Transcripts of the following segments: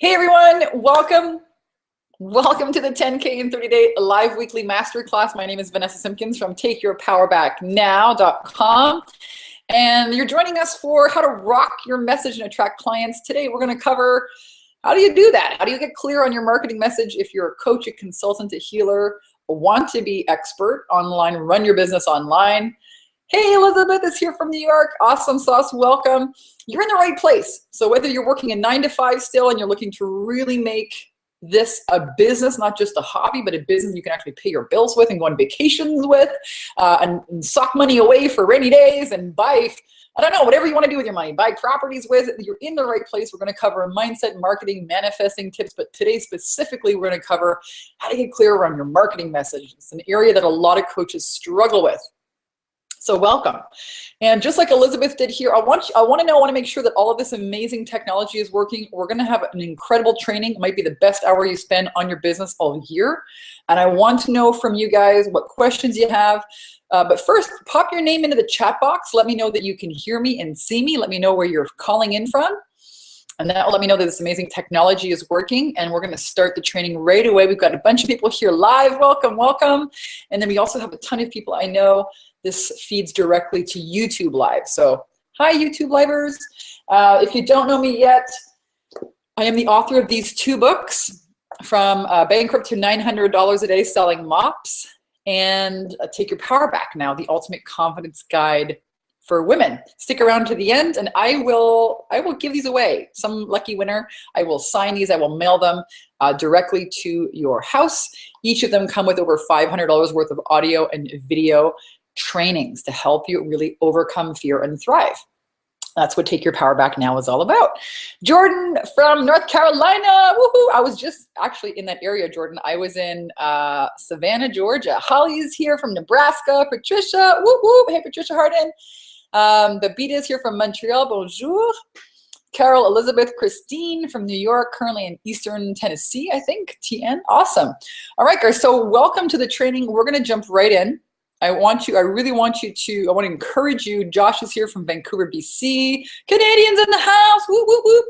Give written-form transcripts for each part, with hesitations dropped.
Hey everyone, welcome to the 10K in 30-day live weekly masterclass. My name is Vanessa Simpkins from TakeYourPowerBackNow.com. And you're joining us for how to rock your message and attract clients. Today we're going to cover how do you do that? How do you get clear on your marketing message if you're a coach, a consultant, a healer, or want to be expert online, run your business online. Hey, Elizabeth is here from New York. Awesome sauce, welcome. You're in the right place. So whether you're working a 9-to-5 still and you're looking to really make this a business, not just a hobby, but a business you can actually pay your bills with and go on vacations with and sock money away for rainy days and buy, I don't know, whatever you want to do with your money, buy properties with, you're in the right place. We're going to cover mindset, marketing, manifesting tips, but today specifically, we're going to cover how to get clear around your marketing message. It's an area that a lot of coaches struggle with. So welcome. And just like Elizabeth did here, I want to make sure that all of this amazing technology is working. We're going to have an incredible training. It might be the best hour you spend on your business all year. And I want to know from you guys what questions you have. But first, pop your name into the chat box. Let me know that you can hear me and see me. Let me know where you're calling in from. And that will let me know that this amazing technology is working. And we're going to start the training right away. We've got a bunch of people here live. Welcome, welcome. And then we also have a ton of people I know. This feeds directly to YouTube Live. So hi, YouTube Livers. If you don't know me yet, I am the author of these 2 books, From Bankrupt to $900 a Day Selling Mops, and Take Your Power Back Now, the Ultimate Confidence Guide for Women. Stick around to the end and I will give these away. Some lucky winner, I will sign these, I will mail them directly to your house. Each of them come with over $500 worth of audio and video trainings to help you really overcome fear and thrive. That's what Take Your Power Back Now is all about. Jordan from North Carolina, woohoo! I was just actually in that area, Jordan. I was in Savannah, Georgia. Holly is here from Nebraska. Patricia, woo-woo! Hey, Patricia Harden. Babita is here from Montreal, bonjour. Carol, Elizabeth, Christine from New York, currently in Eastern Tennessee, I think, TN, awesome. All right, guys, so welcome to the training. We're gonna jump right in. I want to encourage you. Josh is here from Vancouver, BC. Canadians in the house, woo, woo, woo.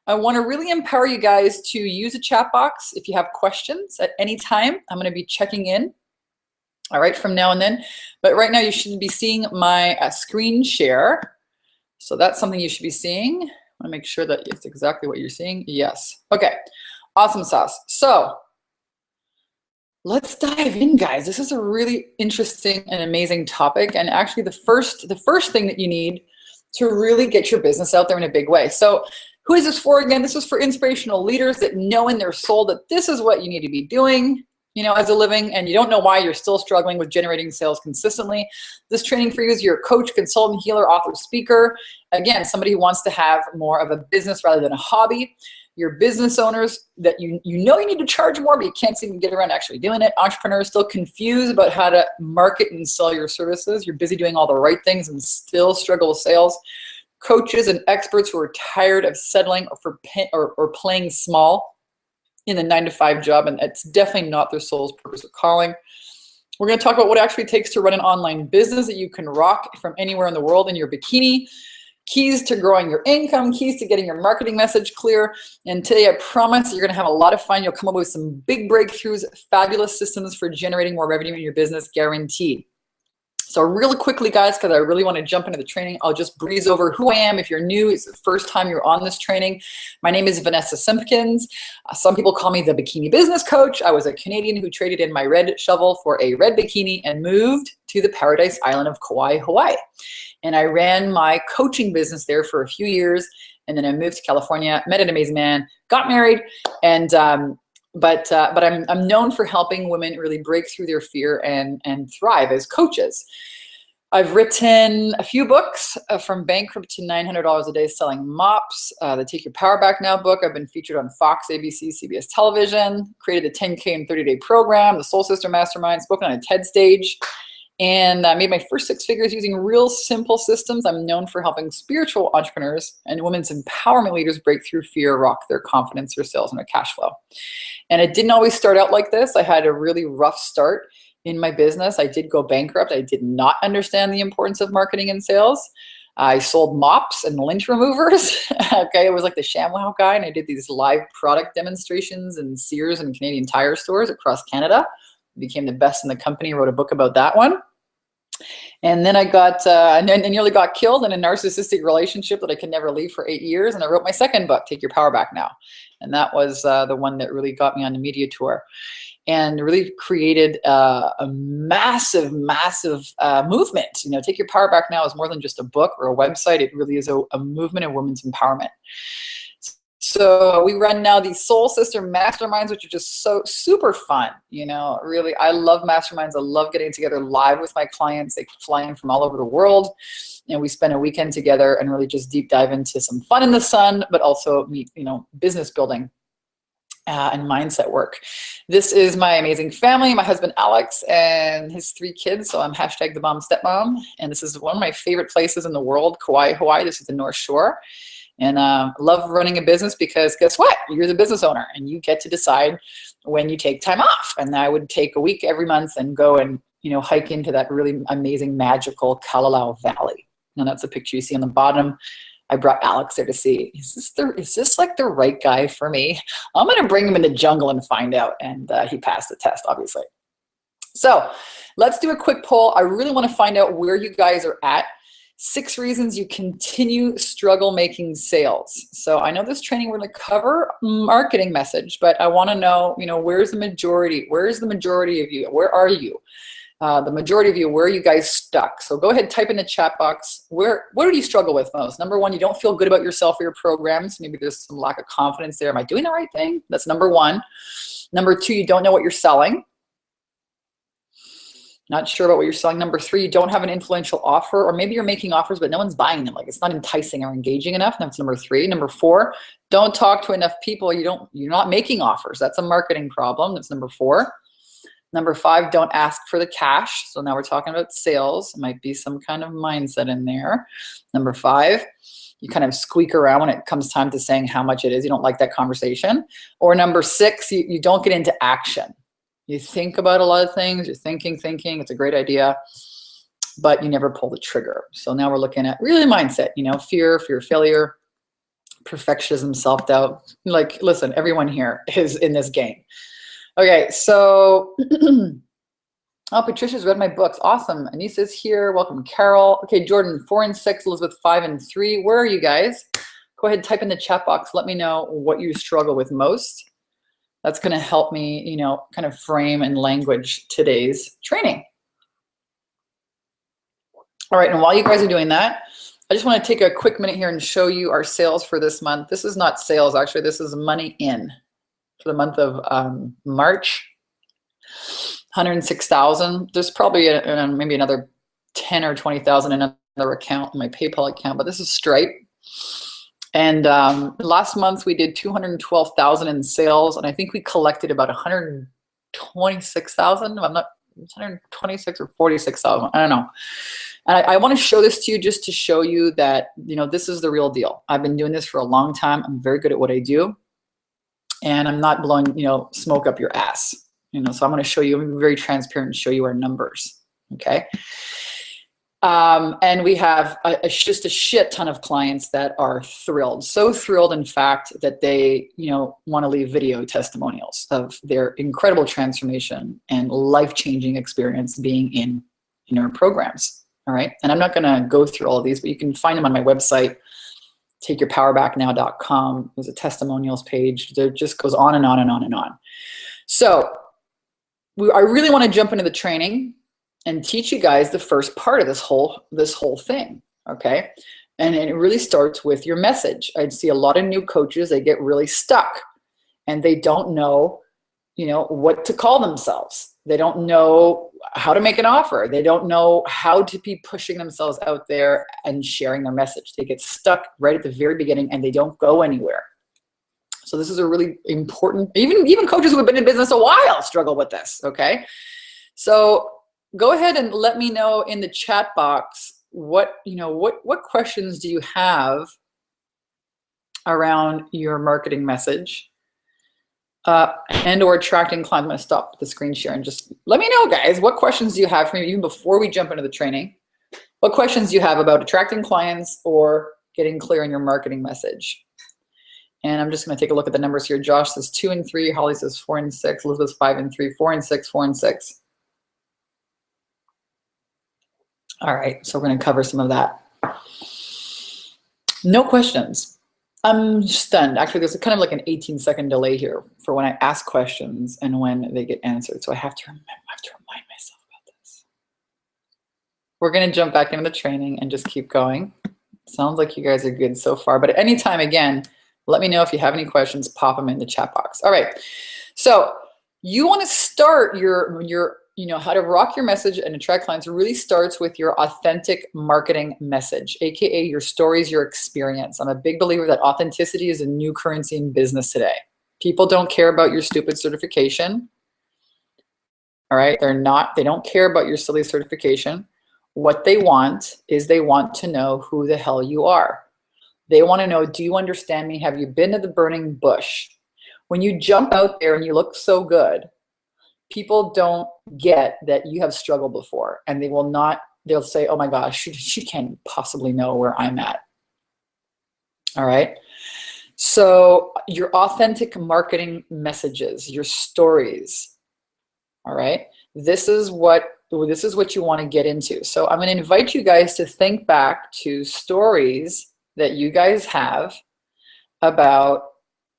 I want to really empower you guys to use a chat box if you have questions at any time. I'm going to be checking in, all right, from now and then. But right now you should be seeing my screen share. So that's something you should be seeing. I want to make sure that it's exactly what you're seeing. Yes. Okay. Awesome sauce. So let's dive in, guys. This is a really interesting and amazing topic. And actually the first thing that you need to really get your business out there in a big way. So who is this for again? This is for inspirational leaders that know in their soul that this is what you need to be doing, you know, as a living, and you don't know why you're still struggling with generating sales consistently. This training for you is your coach, consultant, healer, author, speaker. Again, somebody who wants to have more of a business rather than a hobby. Your business owners that you know you need to charge more, but you can't seem to get around actually doing it. Entrepreneurs still confused about how to market and sell your services. You're busy doing all the right things and still struggle with sales. Coaches and experts who are tired of settling or playing small in the 9-to-5 job, and it's definitely not their soul's purpose or calling. We're going to talk about what it actually takes to run an online business that you can rock from anywhere in the world in your bikini. Keys to growing your income, keys to getting your marketing message clear. And today I promise you're gonna have a lot of fun. You'll come up with some big breakthroughs, fabulous systems for generating more revenue in your business, guaranteed. So really quickly, guys, because I really want to jump into the training, I'll just breeze over who I am. If you're new, it's the first time you're on this training. My name is Vanessa Simpkins. Some people call me the Bikini Business Coach. I was a Canadian who traded in my red shovel for a red bikini and moved to the paradise island of Kauai, Hawaii. And I ran my coaching business there for a few years. And then I moved to California, met an amazing man, got married, and but I'm known for helping women really break through their fear and thrive as coaches. I've written a few books, From Bankrupt to $900 a Day Selling Mops, the Take Your Power Back Now book. I've been featured on Fox, ABC, CBS Television, created the 10K in 30-day program, the Soul Sister Mastermind, spoken on a TED stage, and I made my first 6 figures using real simple systems. I'm known for helping spiritual entrepreneurs and women's empowerment leaders break through fear, rock their confidence, their sales, and their cash flow. And it didn't always start out like this. I had a really rough start in my business. I did go bankrupt. I did not understand the importance of marketing and sales. I sold mops and lint removers. Okay, it was like the ShamWow guy, and I did these live product demonstrations in Sears and Canadian Tire stores across Canada. Became the best in the company, wrote a book about that one. And then I got, I nearly got killed in a narcissistic relationship that I could never leave for 8 years. And I wrote my second book, Take Your Power Back Now. And that was the one that really got me on the media tour and really created a massive, massive movement. You know, Take Your Power Back Now is more than just a book or a website. It really is a movement of women's empowerment. So we run now these Soul Sister Masterminds, which are just so super fun. You know, really, I love masterminds. I love getting together live with my clients. They fly in from all over the world, and we spend a weekend together and really just deep dive into some fun in the sun, but also meet, you know, business building and mindset work. This is my amazing family, my husband Alex and his 3 kids. So I'm hashtag the mom stepmom, and this is one of my favorite places in the world, Kauai, Hawaii. This is the North Shore. And love running a business because guess what? You're the business owner and you get to decide when you take time off. And I would take a week every month and go and, you know, hike into that really amazing, magical Kalalau Valley. And that's the picture you see on the bottom. I brought Alex there to see, is this like the right guy for me? I'm going to bring him in the jungle and find out. And he passed the test, obviously. So let's do a quick poll. I really want to find out where you guys are at. 6 reasons you continue struggle making sales. So I know this training we're going to cover marketing message, but I want to know, you know, where's the majority? Where's the majority of you? Where are you? The majority of you, where are you guys stuck? So go ahead, type in the chat box. What do you struggle with most? Number 1, you don't feel good about yourself or your programs. Maybe there's some lack of confidence there. Am I doing the right thing? That's number 1. Number 2, you don't know what you're selling. Not sure about what you're selling. Number 3, you don't have an influential offer, or maybe you're making offers, but no one's buying them. Like it's not enticing or engaging enough. That's number 3. Number 4, don't talk to enough people. You're not making offers. That's a marketing problem. That's number 4. Number 5, don't ask for the cash. So now we're talking about sales. It might be some kind of mindset in there. Number 5, you kind of squeak around when it comes time to saying how much it is. You don't like that conversation. Or number 6, you don't get into action. You think about a lot of things, you're thinking, it's a great idea, but you never pull the trigger. So now we're looking at really mindset, you know, fear of failure, perfectionism, self-doubt. Like, listen, everyone here is in this game. Okay, so, oh, Patricia's read my books. Awesome. Anissa's here. Welcome, Carol. Okay, Jordan, 4 and 6, Elizabeth, 5 and 3. Where are you guys? Go ahead, type in the chat box. Let me know what you struggle with most. That's going to help me, you know, kind of frame and language today's training. All right, and while you guys are doing that, I just want to take a quick minute here and show you our sales for this month. This is not sales, actually. This is money in for the month of March. 106,000. There's probably maybe another 10 or 20,000 in another account, in my PayPal account, but this is Stripe. And last month we did 212,000 in sales, and I think we collected about 126,000. I'm not 126 or 46,000. I don't know. And I want to show this to you just to show you that, you know, this is the real deal. I've been doing this for a long time. I'm very good at what I do, and I'm not blowing, you know, smoke up your ass. You know, so I'm going to show you. I'm very transparent and show you our numbers. Okay. And we have just a shit ton of clients that are thrilled. So thrilled, in fact, that they, you know, want to leave video testimonials of their incredible transformation and life-changing experience being in our programs. All right. And I'm not going to go through all of these, but you can find them on my website, takeyourpowerbacknow.com. There's a testimonials page. There just goes on and on and on and on. So I really want to jump into the training and teach you guys the first part of this whole thing, okay? And it really starts with your message. I see a lot of new coaches, they get really stuck and they don't know, you know, what to call themselves. They don't know how to make an offer. They don't know how to be pushing themselves out there and sharing their message. They get stuck right at the very beginning and they don't go anywhere. So this is a really important, even coaches who have been in business a while struggle with this, okay? So go ahead and let me know in the chat box what questions do you have around your marketing message and or attracting clients. I'm going to stop the screen share and just let me know, guys, what questions do you have for me even before we jump into the training? What questions do you have about attracting clients or getting clear on your marketing message? And I'm just going to take a look at the numbers here. Josh says 2 and 3. Holly says 4 and 6. Elizabeth 5 and 3. 4 and 6. 4 and 6. All right, so we're going to cover some of that. No questions. I'm stunned. Actually, there's kind of like an 18-second delay here for when I ask questions and when they get answered. So I have to remind myself about this. We're going to jump back into the training and just keep going. Sounds like you guys are good so far. But at any time, again, let me know if you have any questions. Pop them in the chat box. All right. So you want to start your how to rock your message and attract clients really starts with your authentic marketing message, AKA your stories, your experience. I'm a big believer that authenticity is a new currency in business today. People don't care about your stupid certification. All right. They don't care about your silly certification. What they want is they want to know who the hell you are. They want to know, do you understand me? Have you been to the burning bush? When you jump out there and you look so good, people don't get that you have struggled before, and they'll say, oh my gosh, she can't possibly know where I'm at. All right. So your authentic marketing messages, your stories. All right. This is what you want to get into. So I'm going to invite you guys to think back to stories that you guys have about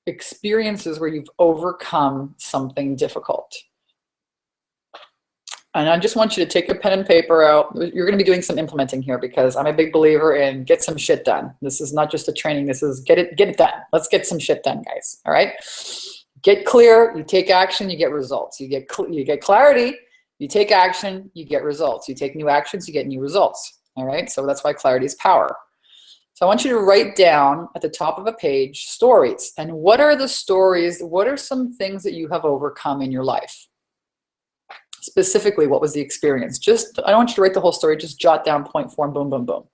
experiences where you've overcome something difficult. And I just want you to take your pen and paper out. You're going to be doing some implementing here because I'm a big believer in get some shit done. This is not just a training. This is get it done. Let's get some shit done, guys. All right. Get clear. You take action. You get results. You get clarity. You take action. You get results. You take new actions. You get new results. All right. So that's why clarity is power. So I want you to write down at the top of a page stories. And what are the stories? What are some things that you have overcome in your life? Specifically, what was the experience? I don't want you to write the whole story. Just jot down point form, boom, boom, boom.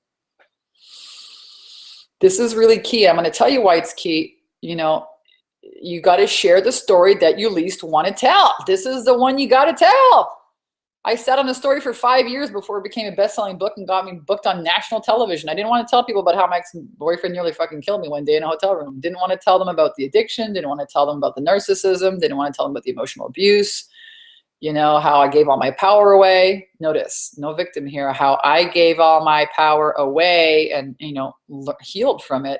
This is really key. I'm going to tell you why it's key. You got to share the story that you least want to tell. This is the one you got to tell. I sat on a story for 5 years before it became a best-selling book and got me booked on national television. I didn't want to tell people about how my ex-boyfriend nearly fucking killed me one day in a hotel room. Didn't want to tell them about the addiction. Didn't want to tell them about the narcissism. Didn't want to tell them about the emotional abuse. How I gave all my power away. Notice, no victim here, how I gave all my power away and, healed from it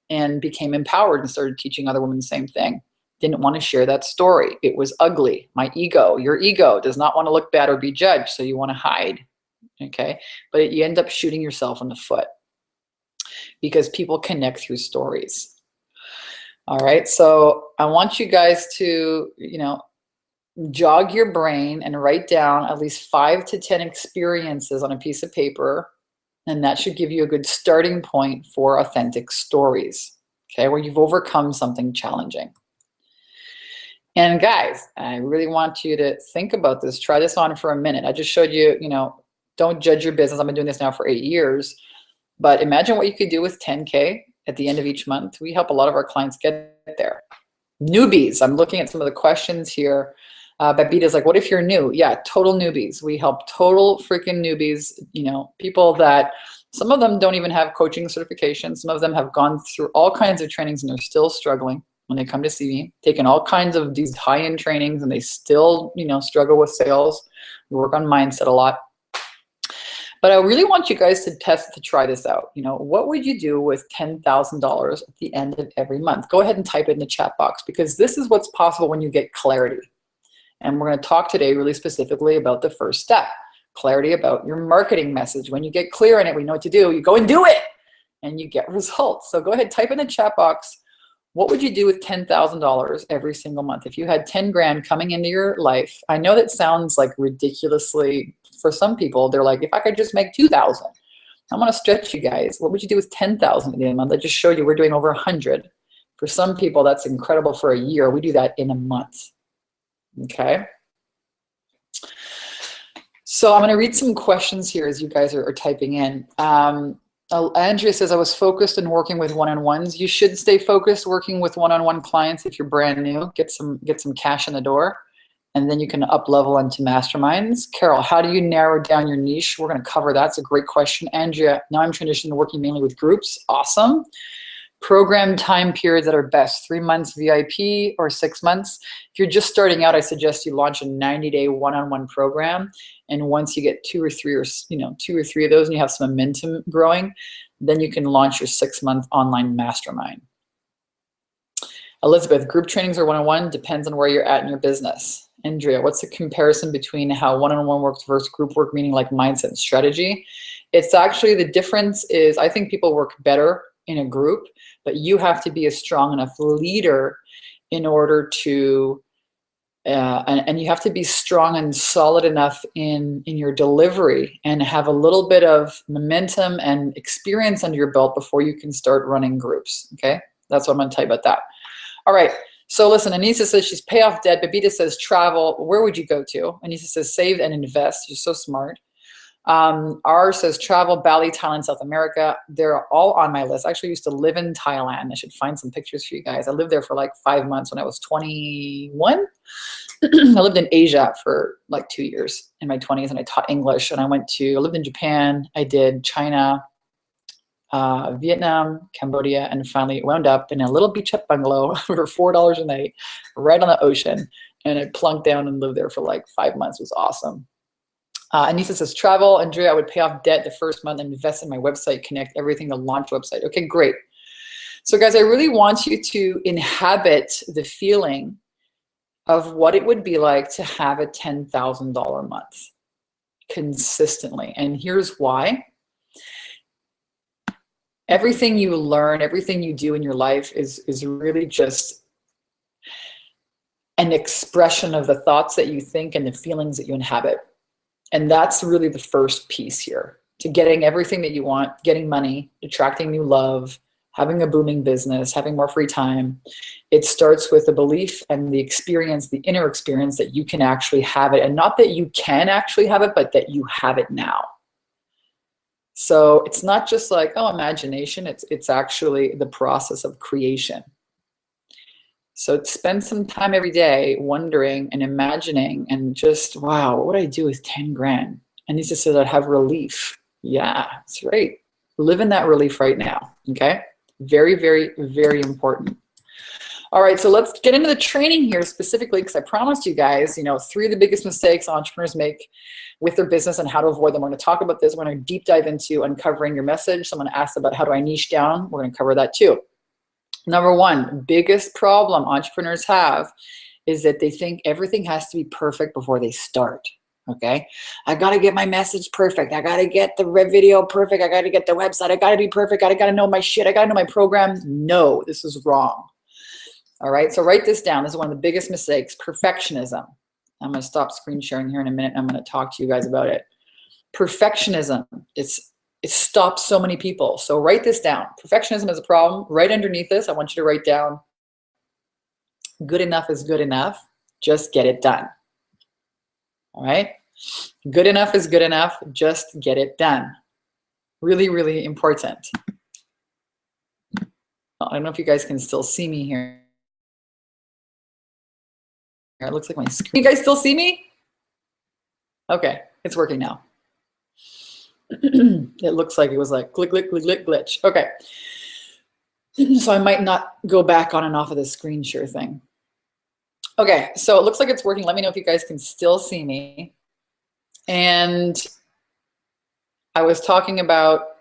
and became empowered and started teaching other women the same thing. Didn't want to share that story. It was ugly. My ego, your ego does not want to look bad or be judged. So you want to hide. Okay. But you end up shooting yourself in the foot because people connect through stories. All right. So I want you guys to, jog your brain and write down at least 5 to 10 experiences on a piece of paper. And that should give you a good starting point for authentic stories, okay, where you've overcome something challenging. And guys, I really want you to think about this. Try this on for a minute. I just showed you, don't judge your business. I've been doing this now for 8 years. But imagine what you could do with 10K at the end of each month. We help a lot of our clients get there. Newbies. I'm looking at some of the questions here. Babita's like, what if you're new? Yeah, total newbies. We help total freaking newbies, people that some of them don't even have coaching certification. Some of them have gone through all kinds of trainings and they're still struggling when they come to see me, taking all kinds of these high-end trainings and they still, struggle with sales. We work on mindset a lot. But I really want you guys to try this out. What would you do with $10,000 at the end of every month? Go ahead and type it in the chat box because this is what's possible when you get clarity. And we're going to talk today really specifically about the first step, clarity about your marketing message. When you get clear on it, we know what to do. You go and do it and you get results. So go ahead, type in the chat box. What would you do with $10,000 every single month? If you had 10 grand coming into your life, I know that sounds like ridiculously, for some people, they're like, if I could just make 2,000, I'm going to stretch you guys. What would you do with 10,000 at the end of the month? I just showed you we're doing over 100. For some people, that's incredible for a year. We do that in a month. Okay. So I'm going to read some questions here as you guys are typing in. Andrea says, I was focused in working with one-on-ones. You should stay focused working with one-on-one clients if you're brand new. Get some cash in the door and then you can up level into masterminds. Carol, how do you narrow down your niche? We're going to cover that. It's a great question. Andrea, now I'm transitioning to working mainly with groups. Awesome. Program time periods that are best, 3 months VIP or 6 months. If you're just starting out, I suggest you launch a 90-day one-on-one program. And once you get 2 or 3 of those and you have some momentum growing, then you can launch your 6-month online mastermind. Elizabeth, group trainings or one-on-one depends on where you're at in your business. Andrea, what's the comparison between how one-on-one works versus group work, meaning like mindset and strategy? It's actually, the difference is, I think people work better in a group, but you have to be a strong enough leader in order to, and you have to be strong and solid enough in your delivery and have a little bit of momentum and experience under your belt before you can start running groups, okay? That's what I'm gonna tell you about that. All right, so listen, Anissa says she's pay off debt. Babita says travel. Where would you go to? Anissa says save and invest. You're so smart. R says travel, Bali, Thailand, South America. They're all on my list. I actually used to live in Thailand. I should find some pictures for you guys. I lived there for like 5 months when I was 21. I lived in Asia for like 2 years in my 20s, and I taught English, and I lived in Japan. I did China, Vietnam, Cambodia, and finally wound up in a little beach hut bungalow for $4 a night right on the ocean. And I plunked down and lived there for like 5 months. It was awesome. Anissa says travel. Andrea, I would pay off debt the first month and invest in my website, connect everything to launch website. Okay, great. So guys, I really want you to inhabit the feeling of what it would be like to have a $10,000 a month consistently. And here's why. Everything you learn, everything you do in your life is really just an expression of the thoughts that you think and the feelings that you inhabit. And that's really the first piece here to getting everything that you want, getting money, attracting new love, having a booming business, having more free time. It starts with the belief and the experience, the inner experience that you can actually have it. And not that you can actually have it, but that you have it now. So it's not just like, oh, imagination. It's actually the process of creation. So spend some time every day wondering and imagining and just, wow, what would I do with 10 grand? And Lisa said I'd have relief. Yeah, that's right. Live in that relief right now, okay? Very, very, very important. All right, so let's get into the training here specifically, because I promised you guys, 3 of the biggest mistakes entrepreneurs make with their business and how to avoid them. We're going to talk about this. We're going to deep dive into uncovering your message. Someone asked about how do I niche down. We're going to cover that too. Number 1, biggest problem entrepreneurs have is that they think everything has to be perfect before they start, okay? I got to get my message perfect. I got to get the video perfect. I got to get the website. I got to be perfect. I got to know my shit. I got to know my program. No, this is wrong. All right, so write this down. This is one of the biggest mistakes, perfectionism. I'm going to stop screen sharing here in a minute. I'm going to talk to you guys about it. Perfectionism, it stops so many people. So write this down. Perfectionism is a problem. Right underneath this, I want you to write down, good enough is good enough. Just get it done. All right? Good enough is good enough. Just get it done. Really, really important. I don't know if you guys can still see me here. It looks like my screen. You guys still see me? Okay, it's working now. It looks like it was like click, click, click, click, glitch. Okay. So I might not go back on and off of the screen share thing. Okay, so it looks like it's working. Let me know if you guys can still see me. And I was talking about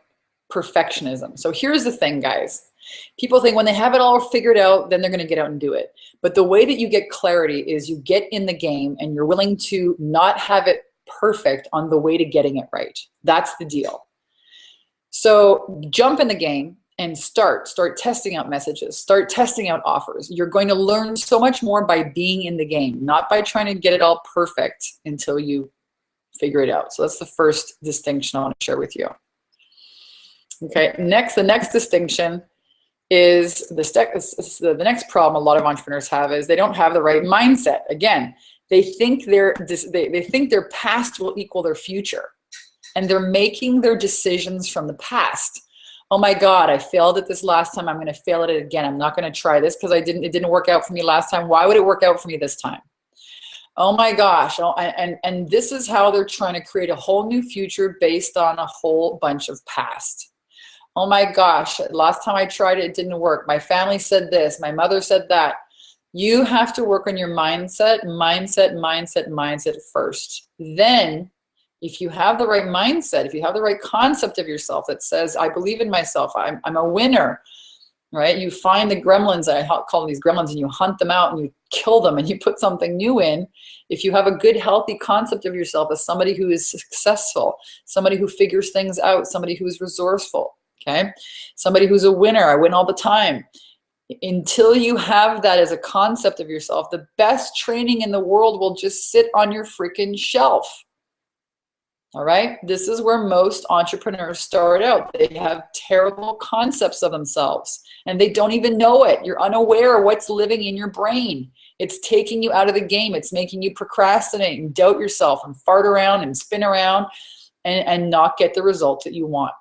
perfectionism. So here's the thing, guys. People think when they have it all figured out, then they're going to get out and do it. But the way that you get clarity is you get in the game and you're willing to not have it perfect on the way to getting it right. That's the deal. So jump in the game and start testing out messages, start testing out offers. You're going to learn so much more by being in the game, not by trying to get it all perfect until you figure it out. So that's the first distinction I want to share with you. Okay, the next distinction is the next problem a lot of entrepreneurs have is they don't have the right mindset. Again, they think their past will equal their future, and they're making their decisions from the past. Oh my God, I failed at this last time. I'm going to fail at it again. I'm not going to try this because it didn't work out for me last time. Why would it work out for me this time? Oh my gosh. Oh, and this is how they're trying to create a whole new future based on a whole bunch of past. Oh my gosh, last time I tried it, it didn't work. My family said this, my mother said that. You have to work on your mindset first. Then, if you have the right mindset, if you have the right concept of yourself that says, I believe in myself, I'm a winner, right? You find the gremlins, I call them these gremlins, and you hunt them out and you kill them and you put something new in. If you have a good, healthy concept of yourself as somebody who is successful, somebody who figures things out, somebody who is resourceful, okay? Somebody who's a winner, I win all the time. Until you have that as a concept of yourself, the best training in the world will just sit on your freaking shelf. All right? This is where most entrepreneurs start out. They have terrible concepts of themselves and they don't even know it. You're unaware of what's living in your brain. It's taking you out of the game. It's making you procrastinate and doubt yourself and fart around and spin around and not get the results that you want.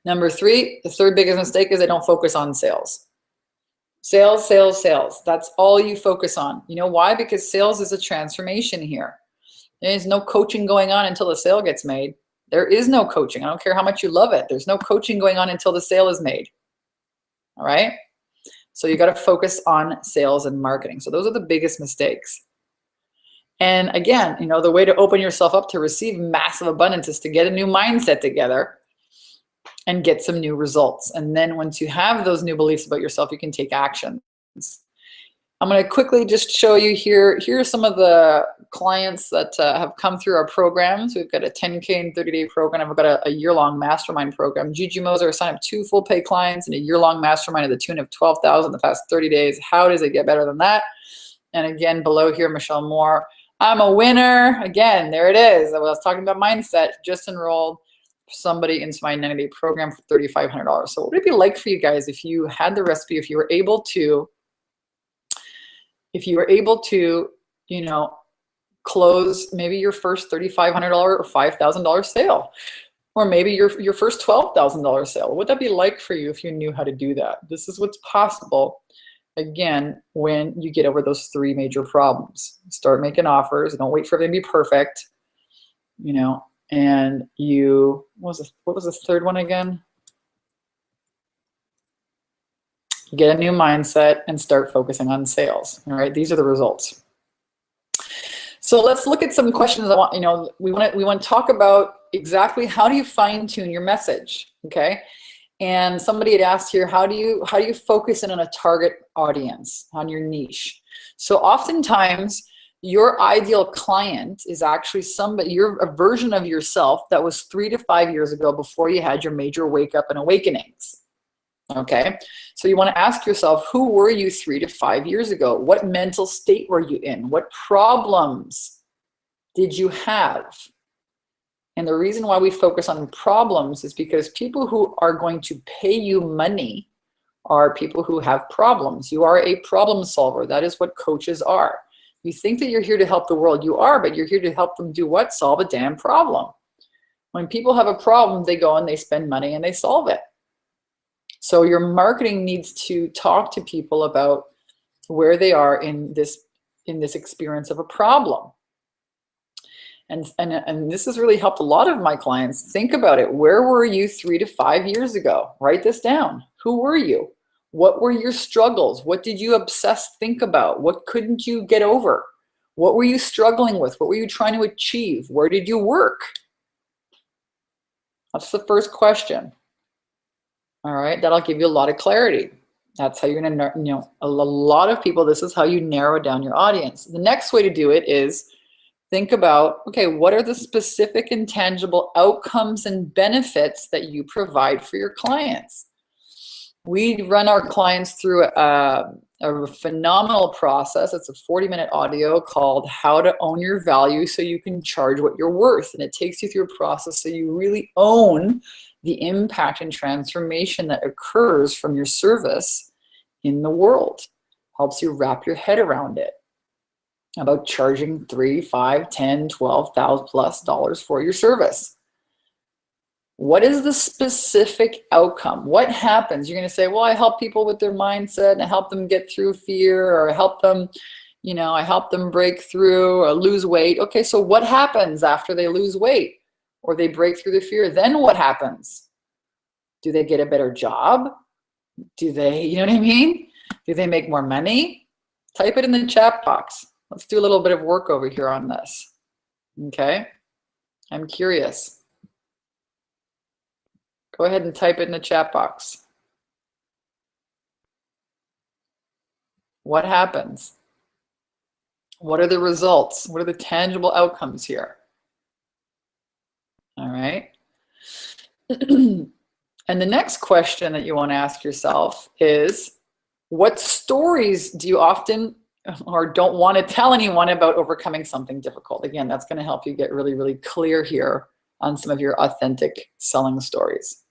Number three, the third biggest mistake is they don't focus on sales. Sales, sales, sales. That's all you focus on. You know why? Because sales is a transformation here. There's no coaching going on until the sale gets made. There is no coaching. I don't care how much you love it. There's no coaching going on until the sale is made. All right? So you got to focus on sales and marketing. So those are the biggest mistakes. And again, you know, the way to open yourself up to receive massive abundance is to get a new mindset together and get some new results. And then once you have those new beliefs about yourself, you can take action. I'm going to quickly just show you here. Here are some of the clients that have come through our programs. We've got a 10K and 30-day program. We've got a year-long mastermind program. Gigi Moser signed up 2 full-pay clients and a year-long mastermind at the tune of $12,000 in the past 30 days. How does it get better than that? And again, below here, Michelle Moore. I'm a winner. Again, there it is. I was talking about mindset. Just enrolled somebody into my 90-day program for $3,500. So what would it be like for you guys if you had the recipe, if you were able to, you know, close maybe your first $3,500 or $5,000 sale, or maybe your first $12,000 sale? What would that be like for you if you knew how to do that? This is what's possible, again, when you get over those 3 major problems. Start making offers. Don't wait for everything to be perfect, you know. And you, what was the third one again? Get a new mindset and start focusing on sales. All right, these are the results. So let's look at some questions. I want, you know, we want to talk about exactly how do you fine tune your message, okay? And somebody had asked here, how do you focus in on a target audience, on your niche? So oftentimes, your ideal client is actually somebody, you're a version of yourself that was 3 to 5 years ago before you had your major wake up and awakenings. Okay, so you want to ask yourself, who were you 3 to 5 years ago? What mental state were you in? What problems did you have? And the reason why we focus on problems is because people who are going to pay you money are people who have problems. You are a problem solver. That is what coaches are. You think that you're here to help the world. You are, but you're here to help them do what? Solve a damn problem. When people have a problem, they go and they spend money and they solve it. So your marketing needs to talk to people about where they are in this experience of a problem. And this has really helped a lot of my clients. Think about it. Where were you 3 to 5 years ago? Write this down. Who were you? What were your struggles? What did you think about? What couldn't you get over? What were you struggling with? What were you trying to achieve? Where did you work? That's the first question. All right, that'll give you a lot of clarity. That's how you're gonna, you know, a lot of people, this is how you narrow down your audience. The next way to do it is think about, okay, what are the specific and tangible outcomes and benefits that you provide for your clients? We run our clients through a phenomenal process. It's a 40-minute audio called How to Own Your Value So You Can Charge What You're Worth. And it takes you through a process so you really own the impact and transformation that occurs from your service in the world. Helps you wrap your head around it. About charging $3,000, $5,000, $10,000, $12,000 plus dollars for your service. What is the specific outcome? What happens? You're going to say, well, I help people with their mindset and I help them get through fear, or I help them, You know, I help them break through or lose weight. Okay, so what happens after they lose weight or they break through the fear? Then what happens? Do they get a better job? Do they, you know what I mean? Do they make more money? Type it in the chat box. Let's do a little bit of work over here on this. Okay, I'm curious. Go ahead and type it in the chat box. What happens? What are the results? What are the tangible outcomes here? All right. And the next question that you want to ask yourself is, what stories do you often or don't want to tell anyone about overcoming something difficult? Again, that's going to help you get really, really clear here on some of your authentic selling stories.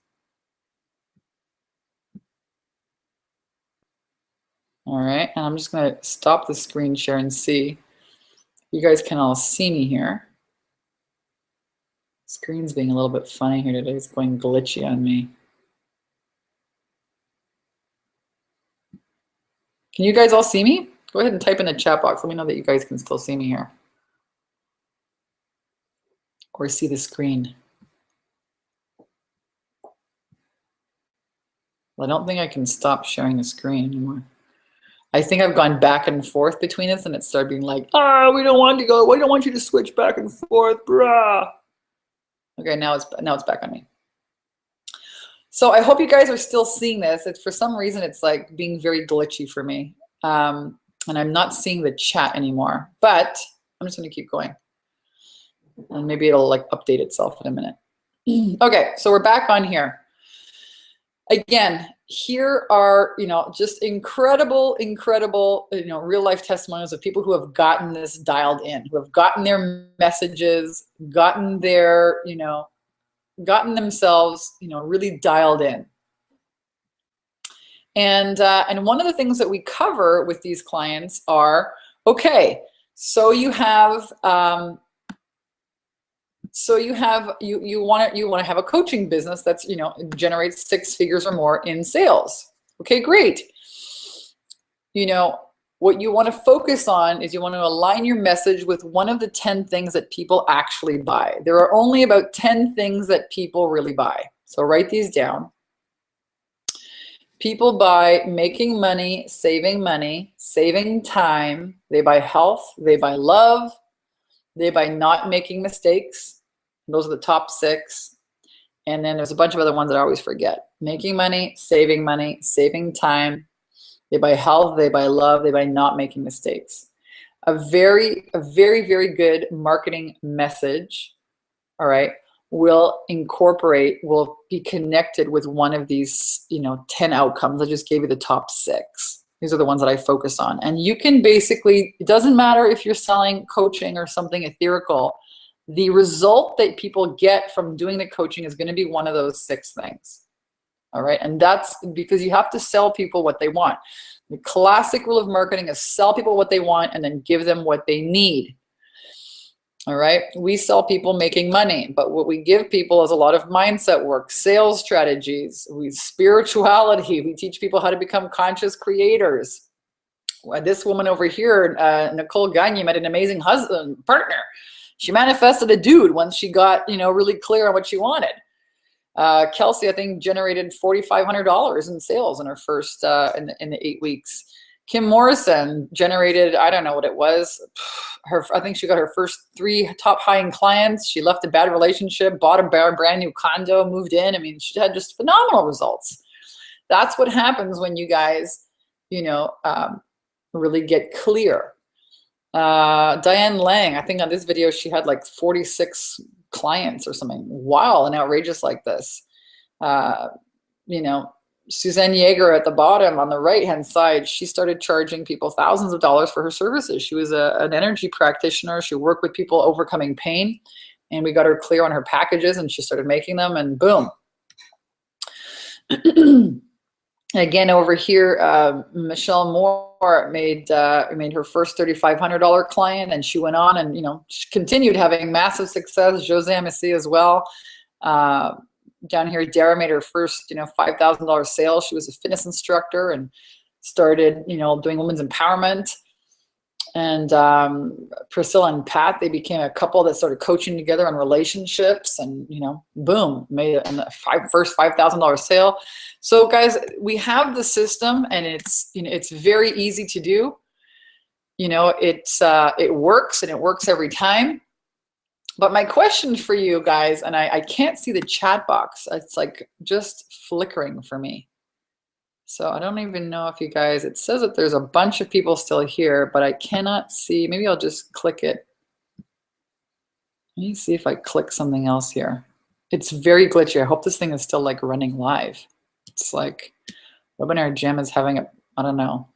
All right, and I'm just going to stop the screen share and see. You guys can all see me here. Screen's being a little bit funny here today. It's going glitchy on me. Can you guys all see me? Go ahead and type in the chat box. Let me know that you guys can still see me here. Or see the screen. Well, I don't think I can stop sharing the screen anymore. I think I've gone back and forth between this and it started being like, oh, we don't want to go. We don't want you to switch back and forth, brah. Okay, now it's back on me. So I hope you guys are still seeing this. It's for some reason it's like being very glitchy for me. And I'm not seeing the chat anymore, but I'm just gonna keep going. And maybe it'll like update itself in a minute. Okay, so we're back on here. Again, here are, you know, just incredible, you know, real life testimonials of people who have gotten this dialed in, who have gotten their messages, gotten their, you know, gotten themselves, you know, really dialed in. And one of the things that we cover with these clients are, okay, so you have you want to have a coaching business that's, you know, generates 6 figures or more in sales. Okay, great. You know, what you want to focus on is you want to align your message with one of the 10 things that people actually buy. There are only about 10 things that people really buy. So write these down. People buy making money, saving time. They buy health, they buy love, they buy not making mistakes. Those are the top 6. And then there's a bunch of other ones that I always forget. Making money, saving time. They buy health, they buy love, they buy not making mistakes. A very, very good marketing message, all right, will be connected with one of these, you know, 10 outcomes. I just gave you the top 6. These are the ones that I focus on. And you can basically, it doesn't matter if you're selling coaching or something etherical, the result that people get from doing the coaching is going to be one of those 6 things. All right, and that's because you have to sell people what they want. The classic rule of marketing is sell people what they want and then give them what they need. All right, we sell people making money, but what we give people is a lot of mindset work, sales strategies, spirituality. We teach people how to become conscious creators. This woman over here, Nicole Gagne, met an amazing partner. She manifested a dude once she got, you know, really clear on what she wanted. Kelsey, I think, generated $4,500 in sales in her first in the 8 weeks. Kim Morrison generated, I don't know what it was. I think she got her first 3 top high-end clients. She left a bad relationship, bought a brand new condo, moved in. I mean, she had just phenomenal results. That's what happens when you guys, you know, really get clear. Diane Lang, I think on this video she had like 46 clients or something wild and outrageous like this. You know, Suzanne Yeager at the bottom on the right-hand side, she started charging people thousands of dollars for her services. She was an energy practitioner. She worked with people overcoming pain, and we got her clear on her packages, and she started making them, and boom. Again, over here, Michelle Moore made her first $3,500 client, and she went on and, you know, she continued having massive success. Jose Messi as well. Down here, Dara made her first, you know, $5,000 sale. She was a fitness instructor and started, you know, doing women's empowerment. And Priscilla and Pat, they became a couple that started coaching together on relationships, and boom, made a first $5,000 sale. So guys, we have the system, and it's very easy to do. It works, and it works every time. But my question for you guys, and I can't see the chat box. It's like just flickering for me. So I don't even know if you guys, it says that there's a bunch of people still here, but I cannot see. Maybe I'll just click it. Let me see if I click something else here. It's very glitchy. I hope this thing is still like running live. It's like Webinar Jam is having I don't know.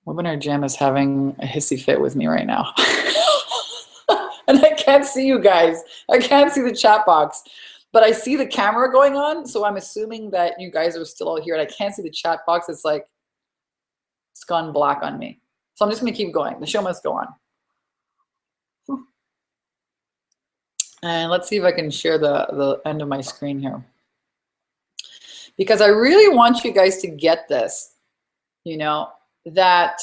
Webinar Jam is having a hissy fit with me right now. And I can't see you guys. I can't see the chat box. But I see the camera going on, so I'm assuming that you guys are still all here, and I can't see the chat box. It's like, it's gone black on me. So I'm just gonna keep going. The show must go on. And let's see if I can share the end of my screen here. Because I really want you guys to get this, that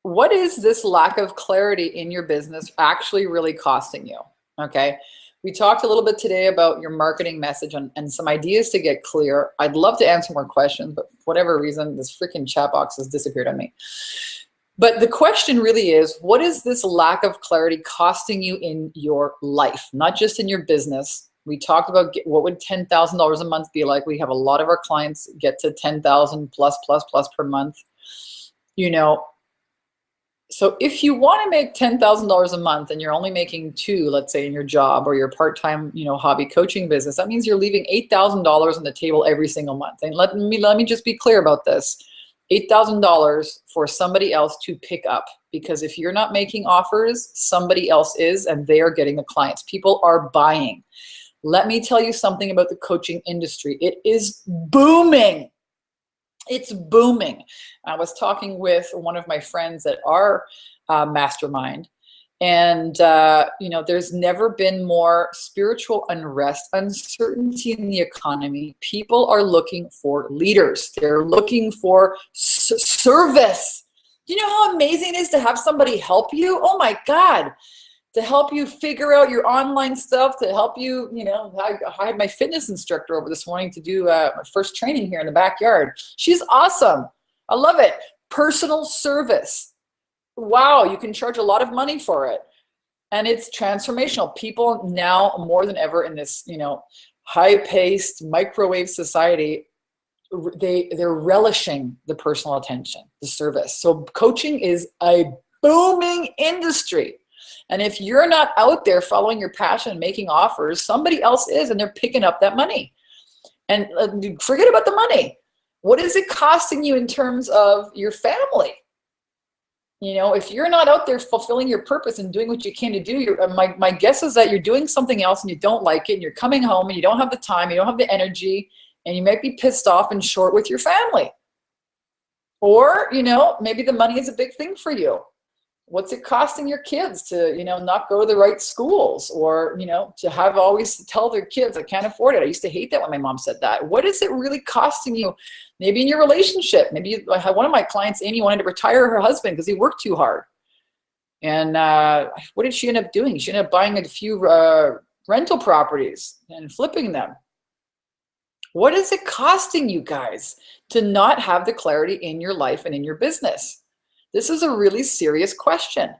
what is this lack of clarity in your business actually really costing you, okay? We talked a little bit today about your marketing message and some ideas to get clear. I'd love to answer more questions, but for whatever reason, this freaking chat box has disappeared on me. But the question really is, what is this lack of clarity costing you in your life, not just in your business? We talked about what would $10,000 a month be like. We have a lot of our clients get to 10,000 plus per month. So if you want to make $10,000 a month and you're only making $2,000, let's say in your job or your part-time, hobby coaching business, that means you're leaving $8,000 on the table every single month. And let me just be clear about this. $8,000 for somebody else to pick up, because if you're not making offers, somebody else is, and they are getting the clients. People are buying. Let me tell you something about the coaching industry. It is booming. It's booming. I was talking with one of my friends at our mastermind, and there's never been more spiritual unrest, uncertainty in the economy. People are looking for leaders. They're looking for service. Do you know how amazing it is to have somebody help you? Oh my God. To help you figure out your online stuff, to help you, I had my fitness instructor over this morning to do my first training here in the backyard. She's awesome. I love it. Personal service. Wow, you can charge a lot of money for it. And it's transformational. People now more than ever in this, high-paced microwave society, they're relishing the personal attention, the service. So coaching is a booming industry. And if you're not out there following your passion and making offers, somebody else is, and they're picking up that money. And forget about the money. What is it costing you in terms of your family? If you're not out there fulfilling your purpose and doing what you can to do, my guess is that you're doing something else and you don't like it, and you're coming home and you don't have the time, you don't have the energy, and you might be pissed off and short with your family. Or, maybe the money is a big thing for you. What's it costing your kids to, not go to the right schools, or, to have always to tell their kids, I can't afford it. I used to hate that when my mom said that. What is it really costing you? Maybe in your relationship. Maybe one of my clients, Amy, wanted to retire her husband because he worked too hard. And what did she end up doing? She ended up buying a few rental properties and flipping them. What is it costing you guys to not have the clarity in your life and in your business? This is a really serious question.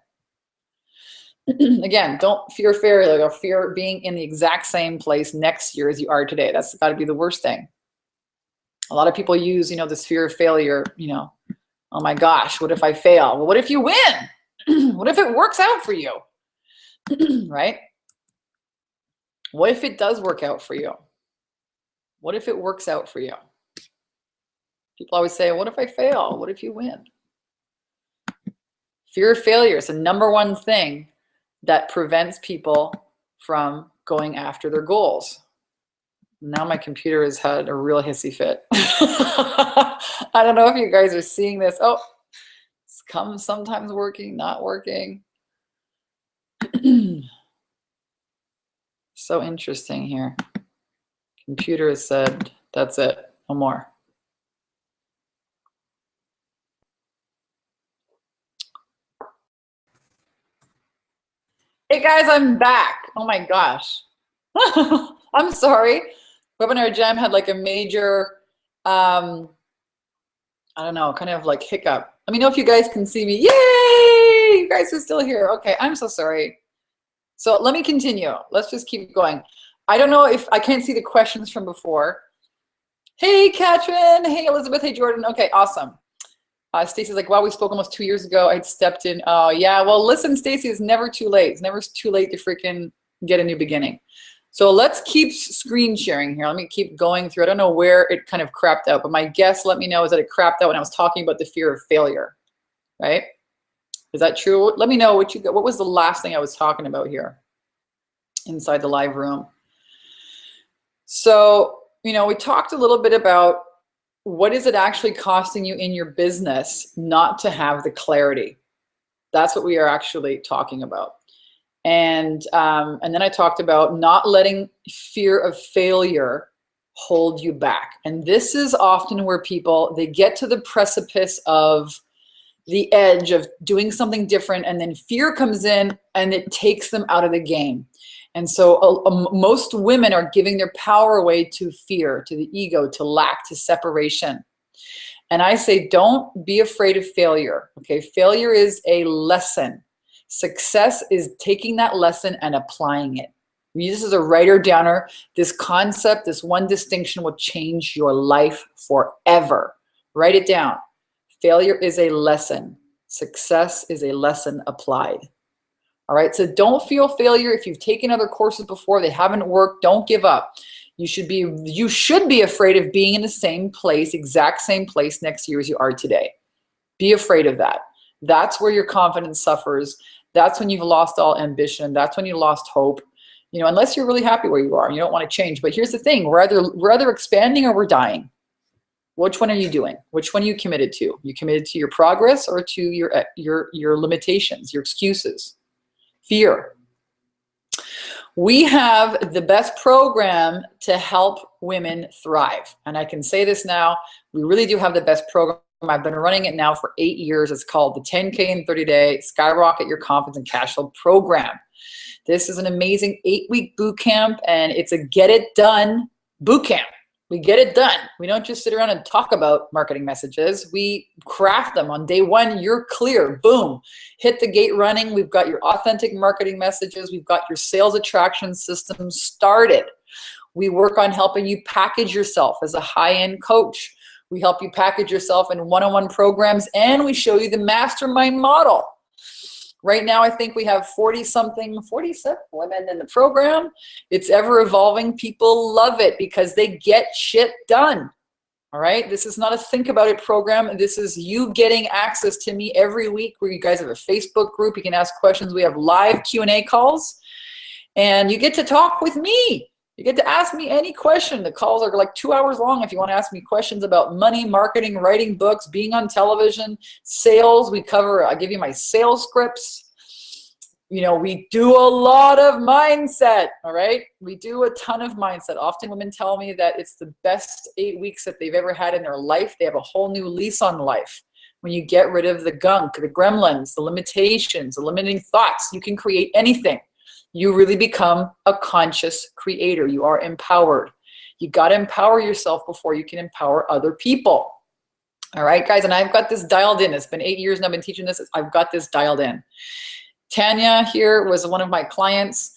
Again, don't fear failure, or fear being in the exact same place next year as you are today. That's got to be the worst thing. A lot of people use, this fear of failure, oh my gosh, what if I fail? Well, what if you win? What if it works out for you? Right? What if it does work out for you? What if it works out for you? People always say, what if I fail? What if you win? Fear of failure is the number one thing that prevents people from going after their goals. Now my computer has had a real hissy fit. I don't know if you guys are seeing this. Oh, it's sometimes working, not working. So interesting here. Computer has said, that's it, no more. Hey guys, I'm back. Oh my gosh. I'm sorry. Webinar Jam had like a major, I don't know, kind of like hiccup. Let me know if you guys can see me. Yay! You guys are still here. Okay, I'm so sorry. So let me continue. Let's just keep going. I don't know if I can't see the questions from before. Hey, Katrin. Hey, Elizabeth. Hey, Jordan. Okay, awesome. Stacy's like, wow, we spoke almost 2 years ago. I'd stepped in. Oh, yeah. Well, listen, Stacy, it's never too late. It's never too late to freaking get a new beginning. So let's keep screen sharing here. Let me keep going through. I don't know where it kind of crapped out, but my guess, let me know, is that it crapped out when I was talking about the fear of failure, right? Is that true? Let me know what you got. What was the last thing I was talking about here inside the live room? So, you know, we talked a little bit about what is it actually costing you in your business not to have the clarity. That's what we are actually talking about. And then I talked about not letting fear of failure hold you back. And this is often where people, they get to the precipice of the edge of doing something different, and then fear comes in and it takes them out of the game. And so most women are giving their power away to fear, to the ego, to lack, to separation. And I say, don't be afraid of failure. Okay, failure is a lesson. Success is taking that lesson and applying it. This is a writer-downer. This concept, this one distinction will change your life forever. Write it down. Failure is a lesson. Success is a lesson applied. All right, so don't feel failure. If you've taken other courses before, they haven't worked, don't give up. You should be afraid of being in the same place, exact same place next year as you are today. Be afraid of that. That's where your confidence suffers. That's when you've lost all ambition. That's when you lost hope. You know, unless you're really happy where you are and you don't want to change. But here's the thing, we're either expanding or we're dying. Which one are you doing? Which one are you committed to? You committed to your progress or to your limitations, your excuses? Fear. We have the best program to help women thrive. And I can say this now, we really do have the best program. I've been running it now for 8 years. It's called the 10K in 30 Day Skyrocket Your Confidence and Cash Flow Program. This is an amazing 8-week boot camp, and it's a get it done boot camp. We get it done. We don't just sit around and talk about marketing messages. We craft them. On day one, you're clear. Boom. Hit the gate running. We've got your authentic marketing messages. We've got your sales attraction system started. We work on helping you package yourself as a high-end coach. We help you package yourself in one-on-one programs, and we show you the mastermind model. Right now, I think we have 47 women in the program. It's ever evolving. People love it because they get shit done. All right. This is not a think about it program. This is you getting access to me every week, where you guys have a Facebook group. You can ask questions. We have live Q&A calls, and you get to talk with me. You get to ask me any question. The calls are like 2 hours long if you want to ask me questions about money, marketing, writing books, being on television, sales. I give you my sales scripts. You know, we do a lot of mindset, all right? We do a ton of mindset. Often women tell me that it's the best 8 weeks that they've ever had in their life. They have a whole new lease on life. When you get rid of the gunk, the gremlins, the limitations, the limiting thoughts, you can create anything. You really become a conscious creator. You are empowered. You got to empower yourself before you can empower other people. All right, guys, and I've got this dialed in. It's been 8 years and I've been teaching this. I've got this dialed in. Tanya here was one of my clients.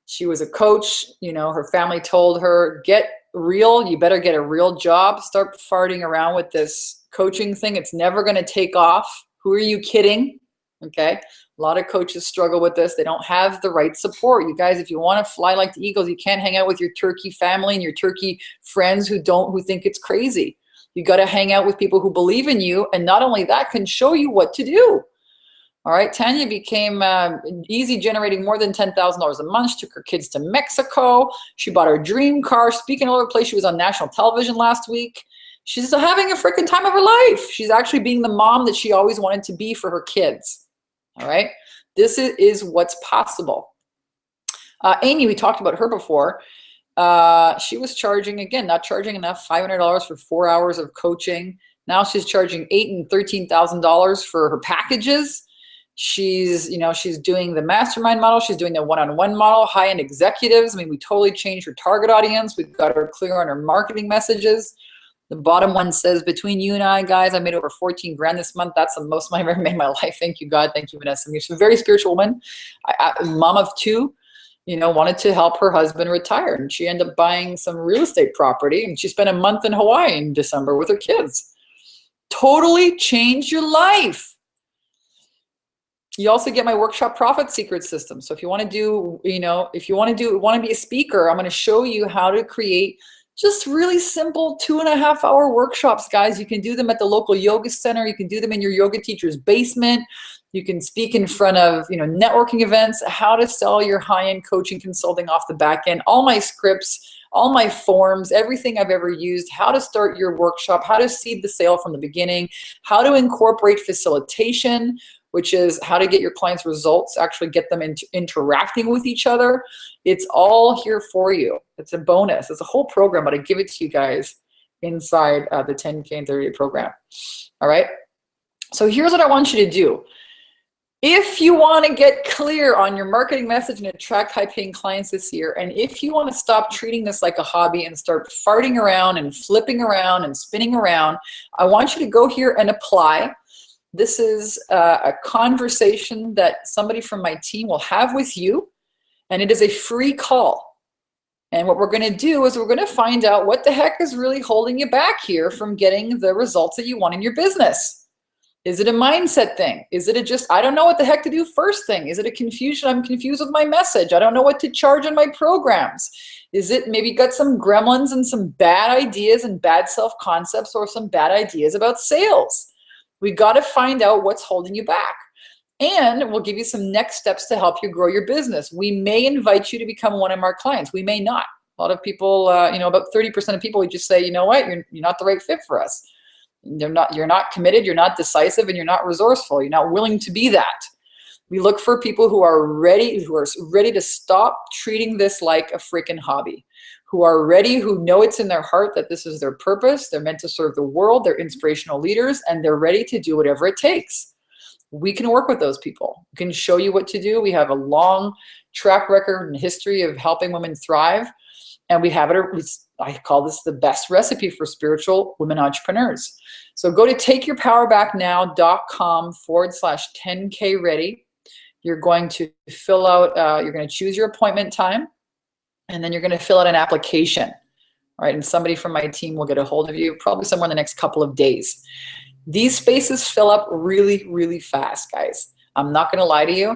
She was a coach. You know, her family told her, get real. You better get a real job. Start farting around with this coaching thing. It's never going to take off. Who are you kidding? Okay. A lot of coaches struggle with this. They don't have the right support. You guys, if you want to fly like the eagles, you can't hang out with your turkey family and your turkey friends who think it's crazy. You got to hang out with people who believe in you, and not only that, can show you what to do. All right, Tanya became easy, generating more than $10,000 a month. She took her kids to Mexico. She bought her dream car. Speaking all over the place, she was on national television last week. She's having a freaking time of her life. She's actually being the mom that she always wanted to be for her kids. All right, this is what's possible. Amy, we talked about her before. She was charging, again, not charging enough, $500 for 4 hours of coaching. Now she's charging $8,000 and $13,000 for her packages. She's, you know, she's doing the mastermind model. She's doing the one-on-one model, high-end executives. I mean, we totally changed her target audience. We've got her clear on her marketing messages. The bottom one says, between you and I, guys, I made over 14 grand this month. That's the most money I've ever made in my life. Thank you, God. Thank you, Vanessa. She's a very spiritual woman. Mom of two, you know, wanted to help her husband retire. And she ended up buying some real estate property. And she spent a month in Hawaii in December with her kids. Totally changed your life. You also get my workshop profit secret system. So if you want to do, you know, if you want to be a speaker, I'm going to show you how to create just really simple 2.5-hour workshops, guys. You can do them at the local yoga center. You can do them in your yoga teacher's basement. You can speak in front of, you know, networking events, how to sell your high-end coaching consulting off the back end, all my scripts, all my forms, everything I've ever used, how to start your workshop, how to seed the sale from the beginning, how to incorporate facilitation, which is how to get your clients' results, actually get them into interacting with each other. It's all here for you. It's a bonus. It's a whole program, but I give it to you guys inside the 10K and 30-day program. All right? So here's what I want you to do. If you want to get clear on your marketing message and attract high-paying clients this year, and if you want to stop treating this like a hobby and start farting around and flipping around and spinning around, I want you to go here and apply. This is a conversation that somebody from my team will have with you, and it is a free call. And what we're going to do is we're going to find out what the heck is really holding you back here from getting the results that you want in your business. Is it a mindset thing? Is it a just, I don't know what the heck to do first thing? Is it a confusion? I'm confused with my message. I don't know what to charge in my programs. Is it maybe got some gremlins and some bad ideas and bad self-concepts or some bad ideas about sales? We got to find out what's holding you back. And we'll give you some next steps to help you grow your business. We may invite you to become one of our clients. We may not. A lot of people, you know, about 30% of people would just say, you know what, you're not the right fit for us. You're not committed, you're not decisive, and you're not resourceful. You're not willing to be that. We look for people who are ready to stop treating this like a freaking hobby, who are ready, who know it's in their heart that this is their purpose. They're meant to serve the world. They're inspirational leaders, and they're ready to do whatever it takes. We can work with those people. We can show you what to do. We have a long track record and history of helping women thrive. And we have it, I call this the best recipe for spiritual women entrepreneurs. So go to takeyourpowerbacknow.com/10K ready. You're going to fill out, you're going to choose your appointment time, and then you're going to fill out an application. All right, and somebody from my team will get a hold of you probably somewhere in the next couple of days. These spaces fill up really, really fast, guys. I'm not going to lie to you.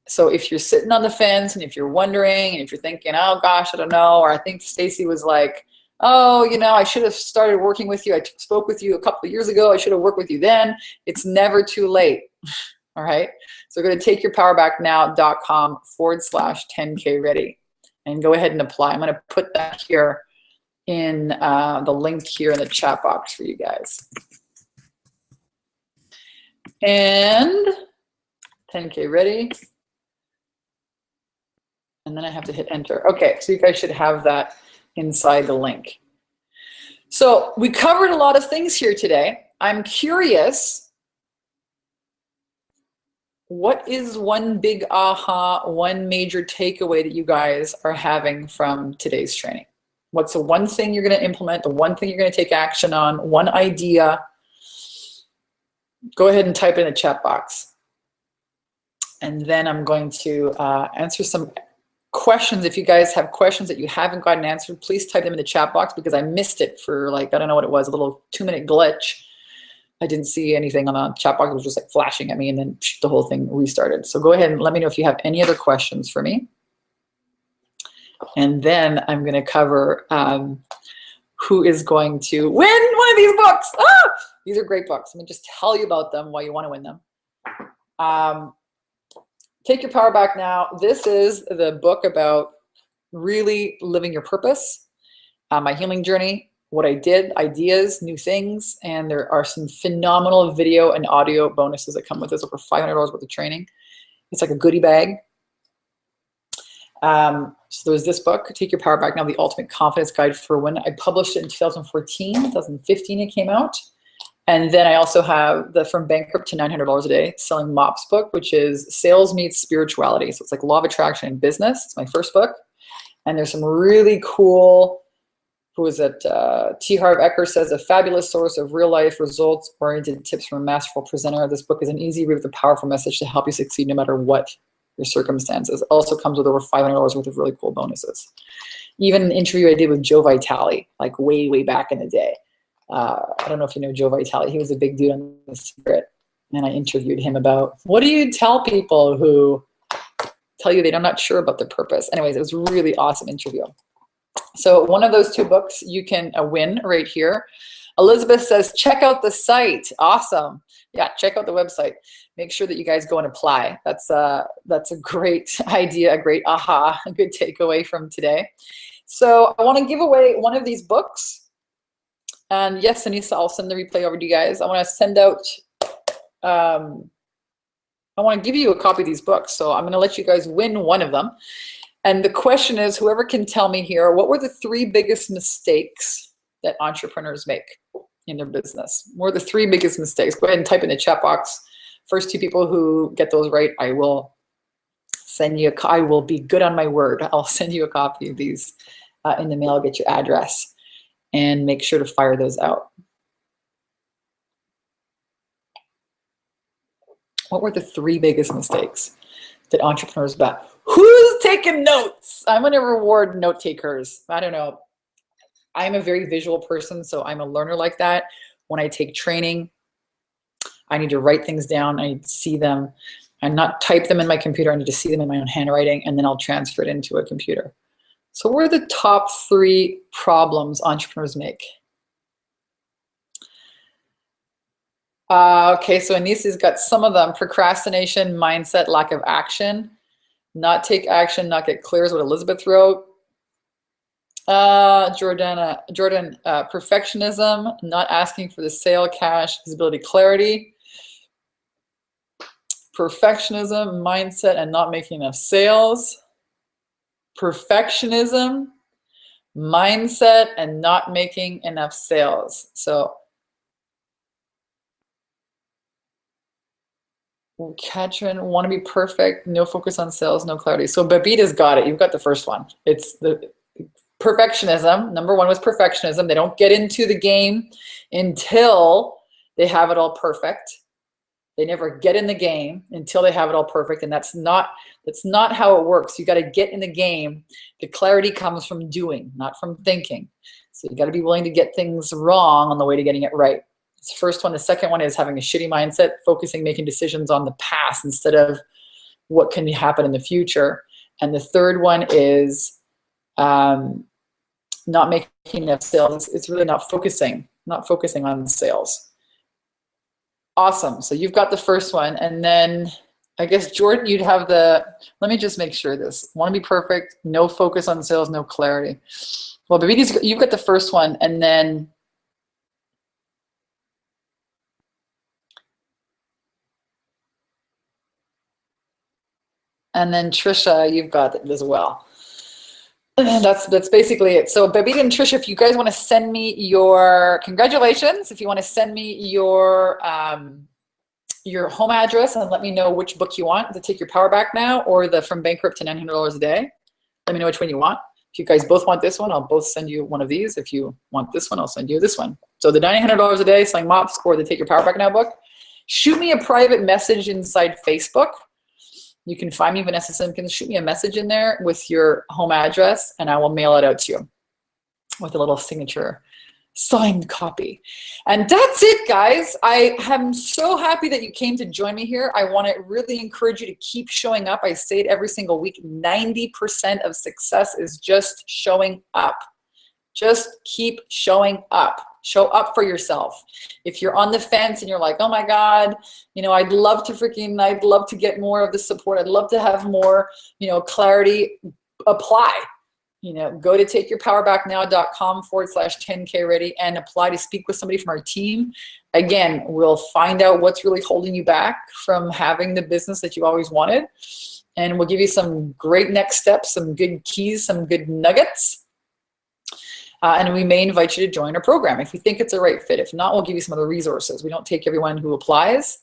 So if you're sitting on the fence and if you're wondering and if you're thinking, oh gosh, I don't know, or I think Stacy was like, oh, you know, I should have started working with you. I spoke with you a couple of years ago. I should have worked with you then. It's never too late. All right. So go to takeyourpowerbacknow.com/10K ready and go ahead and apply. I'm going to put that here in the link here in the chat box for you guys. And 10K ready. And then I have to hit enter. Okay, so you guys should have that inside the link. So we covered a lot of things here today. I'm curious, what is one big aha, one major takeaway that you guys are having from today's training? What's the one thing you're going to implement, the one thing you're going to take action on, one idea? Go ahead and type it in the chat box. And then I'm going to answer some questions. If you guys have questions that you haven't gotten answered, please type them in the chat box because I missed it for like, I don't know what it was, a little 2-minute glitch. I didn't see anything on the chat box. It was just like flashing at me and then the whole thing restarted. So go ahead and let me know if you have any other questions for me. And then I'm going to cover who is going to win one of these books. Ah! These are great books. Let me just tell you about them why you want to win them. Take Your Power Back Now. This is the book about really living your purpose, my healing journey, what I did, ideas, new things, and there are some phenomenal video and audio bonuses that come with this, over $500 worth of training. It's like a goodie bag. So there's this book, Take Your Power Back Now, The Ultimate Confidence Guide for Women. I published it in 2014, 2015 it came out. And then I also have the From Bankrupt to $900 a Day Selling Mops book, which is Sales Meets Spirituality. So it's like Law of Attraction in business. It's my first book. And there's some really cool, who is it? T. Harv Eker says, a fabulous source of real life results-oriented tips from a masterful presenter. This book is an easy read with a powerful message to help you succeed no matter what your circumstances. It also comes with over $500 worth of really cool bonuses. Even an interview I did with Joe Vitale, like way back in the day. I don't know if you know Joe Vitale. He was a big dude on The Secret. And I interviewed him about, what do you tell people who tell you they're not sure about their purpose? Anyways, it was a really awesome interview. So one of those two books you can win right here. Elizabeth says, check out the site. Awesome. Yeah, check out the website. Make sure that you guys go and apply. That's a great idea, a great aha, a good takeaway from today. So I want to give away one of these books. And yes, Anissa, I'll send the replay over to you guys. I want to send out, I want to give you a copy of these books. So I'm going to let you guys win one of them. And the question is, whoever can tell me here, what were the 3 biggest mistakes that entrepreneurs make in their business? What are the 3 biggest mistakes? Go ahead and type in the chat box. First 2 people who get those right, I will send you I will be good on my word. I'll send you a copy of these in the mail, get your address. And make sure to fire those out. What were the 3 biggest mistakes that entrepreneurs make? Who's taking notes? I'm going to reward note takers. I don't know. I'm a very visual person, so I'm a learner like that. When I take training, I need to write things down. I need to see them and not type them in my computer. I need to see them in my own handwriting, and then I'll transfer it into a computer. So what are the top 3 problems entrepreneurs make? Okay, so Anissa's got some of them. Procrastination, mindset, lack of action. Not take action, not get clear is what Elizabeth wrote. Jordan, perfectionism, not asking for the sale, cash, visibility, clarity. Perfectionism, mindset, and not making enough sales. Perfectionism, mindset, and not making enough sales. So Katrin, want to be perfect, no focus on sales, no clarity. So Babita's got it. You've got the first one. It's the perfectionism. Number 1 was perfectionism. They don't get into the game until they have it all perfect. They never get in the game until they have it all perfect, and that's not how it works. You got to get in the game. The clarity comes from doing, not from thinking. So you got to be willing to get things wrong on the way to getting it right. It's the first one. The second one is having a shitty mindset, focusing, making decisions on the past instead of what can happen in the future. And the third one is not making enough sales. It's really not focusing on sales. Awesome. So you've got the first one. And then I guess, Jordan, you'd have the, let me just make sure this. Want to be perfect, no focus on sales, no clarity. Well, Babita's, you've got the first one. And then Trisha, you've got it as well. That's basically it. So Babita and Trisha, if you guys want to send me your, congratulations. If you want to send me your home address and let me know which book you want, to Take Your Power Back Now or the From Bankrupt to $900 a Day. Let me know which one you want. If you guys both want this one, I'll both send you one of these. If you want this one, I'll send you this one. So the $900 a Day Selling Mops or the Take Your Power Back Now book. Shoot me a private message inside Facebook. You can find me, Vanessa Simpkins. Shoot me a message in there with your home address, and I will mail it out to you with a little signature signed copy. And that's it, guys. I am so happy that you came to join me here. I want to really encourage you to keep showing up. I say it every single week. 90% of success is just showing up. Just keep showing up. Show up for yourself. If you're on the fence and you're like, oh my God, you know, I'd love to get more of the support. I'd love to have more, you know, clarity. Apply. You know, go to takeyourpowerbacknow.com/10K ready and apply to speak with somebody from our team. Again, we'll find out what's really holding you back from having the business that you always wanted. And we'll give you some great next steps, some good keys, some good nuggets. And we may invite you to join our program if we think it's a right fit. If not, we'll give you some other resources. We don't take everyone who applies.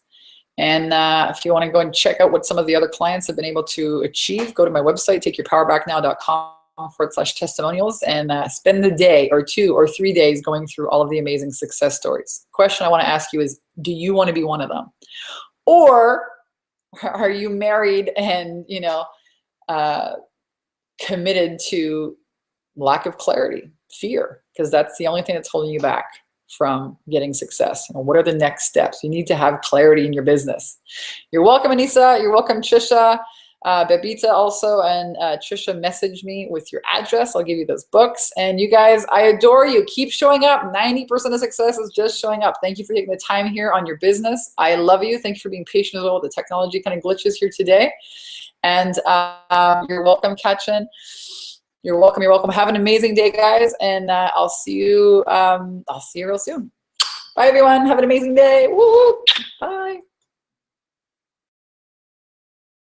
And if you want to go and check out what some of the other clients have been able to achieve, go to my website, takeyourpowerbacknow.com/testimonials, and spend the day or 2 or 3 days going through all of the amazing success stories. Question I want to ask you is, do you want to be one of them? Or are you married and, you know, committed to lack of clarity, fear? Because that's the only thing that's holding you back from getting success. And what are the next steps? You need to have clarity in your business. You're welcome, Anissa. You're welcome, Trisha. Babita also, and Trisha messaged me with your address. I'll give you those books. And you guys, I adore you. Keep showing up. 90% of success is just showing up. Thank you for taking the time here on your business. I love you. Thank you for being patient as well with the technology kind of glitches here today. And you're welcome, Katrin. You're welcome. You're welcome. Have an amazing day, guys. And I'll see you real soon. Bye, everyone. Have an amazing day. Woo! Bye.